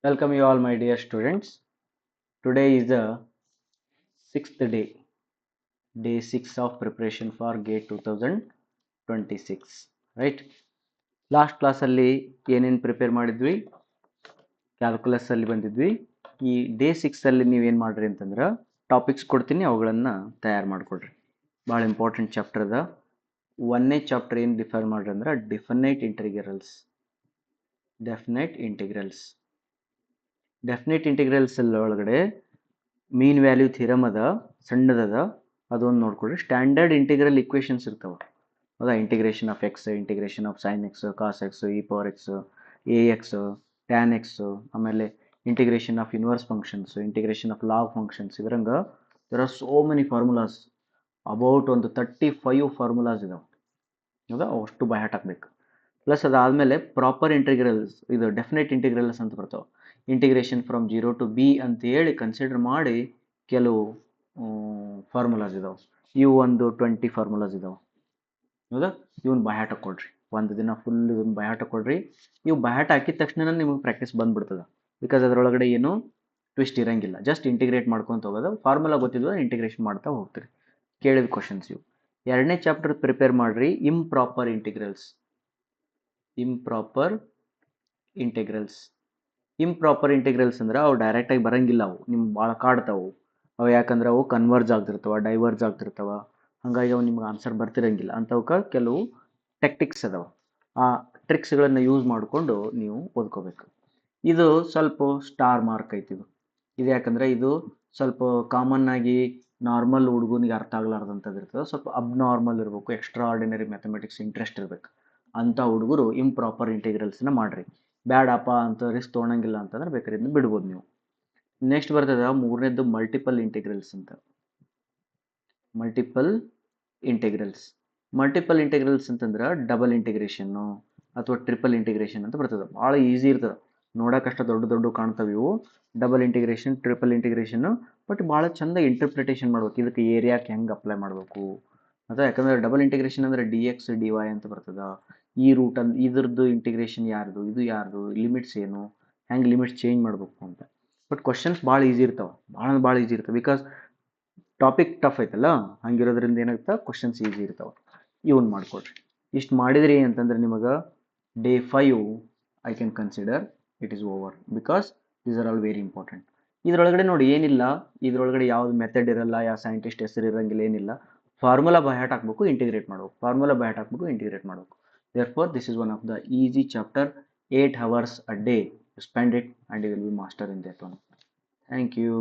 Welcome you all, my dear students. Today is the sixth day, day 6 of preparation for GATE 2026. Right? Last ಕ್ಲಾಸಲ್ಲಿ ಏನೇನು prepare ಮಾಡಿದ್ವಿ, calculus ಅಲ್ಲಿ ಬಂದಿದ್ವಿ. ಈ day 6 ಅಲ್ಲಿ ನೀವೇನು ಮಾಡ್ರಿ ಅಂತಂದ್ರೆ ಟಾಪಿಕ್ಸ್ ಕೊಡ್ತೀನಿ, ಅವುಗಳನ್ನು ತಯಾರು ಮಾಡ್ಕೊಡ್ರಿ. ಭಾಳ ಇಂಪಾರ್ಟೆಂಟ್ ಚಾಪ್ಟರ್ ಅದ. ಒಂದನೇ ಚಾಪ್ಟರ್ ಏನು ಡಿಫೈನ್ ಮಾಡ್ರಿ ಅಂದ್ರೆ ಡೆಫಿನೈಟ್ ಇಂಟಿಗ್ರಲ್ಸ್. ಡೆಫಿನೈಟ್ ಇಂಟಿಗ್ರಲ್ಸ್ ಒಳಗಡೆ ಮೀನ್ ವ್ಯಾಲ್ಯೂ ಥಿರಮ್ ಅದ, ಸಣ್ಣದದ, ಅದೊಂದು ನೋಡ್ಕೊಡ್ರಿ. ಸ್ಟ್ಯಾಂಡರ್ಡ್ ಇಂಟಿಗ್ರಲ್ ಇಕ್ವೇಷನ್ಸ್ ಇರ್ತಾವೆ, ಹೌದಾ? Integration of x, integration of sine x, cos x, e power x, a x, tan x, ಆಮೇಲೆ integration of inverse functions, integration of log functions. ಇದರಂಗ there are so many formulas, about ಒಂದು 35 formulas ಇದಾವೆ, ಹೌದಾ? ಅಷ್ಟು by heart ಹಾಕ್ಬೇಕು. Plus ಅದಾದಮೇಲೆ proper integrals, ಇದು definite integrals ಅಂತ ಬರ್ತಾವೆ. ಇಂಟಿಗ್ರೇಷನ್ ಫ್ರಮ್ 0 to b ಅಂತೇಳಿ ಕನ್ಸಿಡರ್ ಮಾಡಿ ಕೆಲವು ಫಾರ್ಮುಲಾಸ್ ಇದಾವೆ. ಇವು ಒಂದು 20 ಫಾರ್ಮುಲಾಸ್ ಇದಾವೆ, ಹೌದಾ? ಇವನ್ ಬಯಾಟ್ ಹಾಕೊಡ್ರಿ, ಒಂದು ದಿನ ಫುಲ್ ಇವನ್ ಬಯಾಟ್ ಹಾಕೊಡ್ರಿ. ಇವು ಬಯಾಟ್ ಹಾಕಿದ ತಕ್ಷಣ ನಿಮಗೆ ಪ್ರಾಕ್ಟೀಸ್ ಬಂದ್ಬಿಡ್ತದೆ. ಬಿಕಾಸ್ ಅದರೊಳಗಡೆ ಏನು ಟ್ವಿಸ್ಟ್ ಇರಂಗಿಲ್ಲ, ಜಸ್ಟ್ ಇಂಟಿಗ್ರೇಟ್ ಮಾಡ್ಕೊಂತ ಹೋಗೋದು. ಫಾರ್ಮುಲಾ ಗೊತ್ತಿದ್ವ ಇಂಟಿಗ್ರೇಷನ್ ಮಾಡ್ತಾ ಹೋಗ್ತೀರಿ. ಕೇಳಿದ ಕ್ವಶನ್ಸ್ ಇವು. ಎರಡನೇ ಚಾಪ್ಟರ್ ಪ್ರಿಪೇರ್ ಮಾಡ್ರಿ, ಇಂಪ್ರಾಪರ್ ಇಂಟಿಗ್ರಲ್ಸ್. ಇಂಪ್ರಾಪರ್ ಇಂಟಿಗ್ರಲ್ಸ್ ಅಂದ್ರೆ ಅವು ಡೈರೆಕ್ಟಾಗಿ ಬರಂಗಿಲ್ಲ, ಅವು ನಿಮ್ಗೆ ಭಾಳ ಕಾಡ್ತಾವು. ಅವು ಯಾಕಂದ್ರೆ ಅವು ಕನ್ವರ್ಜ್ ಆಗ್ತಿರ್ತಾವ, ಡೈವರ್ಜ್ ಆಗ್ತಿರ್ತಾವ, ಹಾಗಾಗಿ ಅವು ನಿಮ್ಗೆ ಆನ್ಸರ್ ಬರ್ತಿರಂಗಿಲ್ಲ. ಅಂಥವಕ್ಕೆ ಕೆಲವು ಟೆಕ್ಟಿಕ್ಸ್ ಅದಾವ, ಆ ಟ್ರಿಕ್ಸ್ಗಳನ್ನು ಯೂಸ್ ಮಾಡಿಕೊಂಡು ನೀವು ಓದ್ಕೋಬೇಕು. ಇದು ಸ್ವಲ್ಪ ಸ್ಟಾರ್ ಮಾರ್ಕ್ ಐತಿ. ಇದು ಯಾಕಂದರೆ ಇದು ಸ್ವಲ್ಪ ಕಾಮನ್ ಆಗಿ ನಾರ್ಮಲ್ ಹುಡುಗನಿಗೆ ಅರ್ಥ ಆಗ್ಲಾರ್ದಂಥದ್ದು ಇರ್ತದೆ. ಸ್ವಲ್ಪ ಅಬ್ನಾರ್ಮಲ್ ಇರಬೇಕು, ಎಕ್ಸ್ಟ್ರಾ ಆರ್ಡಿನರಿ ಮ್ಯಾಥಮೆಟಿಕ್ಸ್ ಇಂಟ್ರೆಸ್ಟ್ ಇರಬೇಕು ಅಂಥ ಹುಡುಗರು ಇಂಪ್ರಾಪರ್ ಇಂಟಿಗ್ರಲ್ಸ್ನ ಮಾಡಿರಿ. ಬ್ಯಾಡಪ್ಪ ಅಂತ ರಿಸ್ಕ್ ತೊಗೊಳಂಗಿಲ್ಲ ಅಂತಂದ್ರೆ ಬೇಕಾದ್ರೆ ಇದನ್ನ ಬಿಡ್ಬೋದು ನೀವು. ನೆಕ್ಸ್ಟ್ ಬರ್ತದೆ ಮೂರನೇದು ಮಲ್ಟಿಪಲ್ ಇಂಟಿಗ್ರಲ್ಸ್ ಅಂತ. ಮಲ್ಟಿಪಲ್ ಇಂಟಿಗ್ರಲ್ಸ್ ಅಂತಂದ್ರೆ ಡಬಲ್ ಇಂಟಿಗ್ರೇಷನ್ನು ಅಥವಾ ಟ್ರಿಪಲ್ ಇಂಟಿಗ್ರೇಷನ್ ಅಂತ ಬರ್ತದೆ. ಭಾಳ ಈಸಿ ಇರ್ತದೆ, ನೋಡೋಕಷ್ಟ ದೊಡ್ಡ ದೊಡ್ಡ ಕಾಣ್ತವೆ ಇವು. ಡಬಲ್ ಇಂಟಿಗ್ರೇಷನ್, ಟ್ರಿಪಲ್ ಇಂಟಿಗ್ರೇಷನ್ನು, ಬಟ್ ಭಾಳ ಚಂದ ಇಂಟರ್ಪ್ರಿಟೇಷನ್ ಮಾಡ್ಬೇಕು. ಇದಕ್ಕೆ ಏರಿಯಾಕ್ಕೆ ಹೆಂಗೆ ಅಪ್ಲೈ ಮಾಡಬೇಕು ಅಥವಾ ಯಾಕಂದರೆ ಡಬಲ್ ಇಂಟಿಗ್ರೇಷನ್ ಅಂದರೆ ಡಿ ಎಕ್ಸ್ ಡಿ ವೈ ಅಂತ ಬರ್ತದೆ. ಈ ರೂಟ್ ಅಂತ ಇದ್ರದ್ದು ಇಂಟಿಗ್ರೇಷನ್ ಯಾರ್ದು, ಇದು ಯಾರ್ದು, ಲಿಮಿಟ್ಸ್ ಏನು, ಹೆಂಗೆ ಲಿಮಿಟ್ಸ್ ಚೇಂಜ್ ಮಾಡಬೇಕು ಅಂತ. ಬಟ್ ಕ್ವಶನ್ಸ್ ಭಾಳ ಈಸಿ ಇರ್ತಾವೆ, ಭಾಳ ಈಸಿ ಇರ್ತವೆ. ಬಿಕಾಸ್ ಟಾಪಿಕ್ ಟಫ್ ಐತಲ್ಲ, ಹಂಗಿರೋದ್ರಿಂದ ಏನಾಗುತ್ತೆ, ಕ್ವಶನ್ಸ್ ಈಸಿ ಇರ್ತಾವೆ. ಇವನ್ ಮಾಡ್ಕೊಡ್ರಿ. ಇಷ್ಟು ಮಾಡಿದ್ರಿ ಅಂತಂದ್ರೆ ನಿಮಗೆ day 5 I can consider it is over, because these are all very important. ಇದರೊಳಗಡೆ ನೋಡಿ ಏನಿಲ್ಲ, ಇದರೊಳಗಡೆ ಯಾವ್ದು ಮೆಥಡ್ ಇರಲ್ಲ, ಯಾವ ಸೈಂಟಿಸ್ಟ್ ಹೆಸರು ಇರಂಗಿಲ್ಲ, ಏನಿಲ್ಲ. ಫಾರ್ಮುಲಾ ಬೈ ಹಾರ್ಟ್ ಹಾಕ್ಬೇಕು, ಇಂಟಿಗ್ರೇಟ್ ಮಾಡಬೇಕು. Therefore, this is one of the easy chapter. 8 hours a day. Spend it and you will be master in that one. Thank you.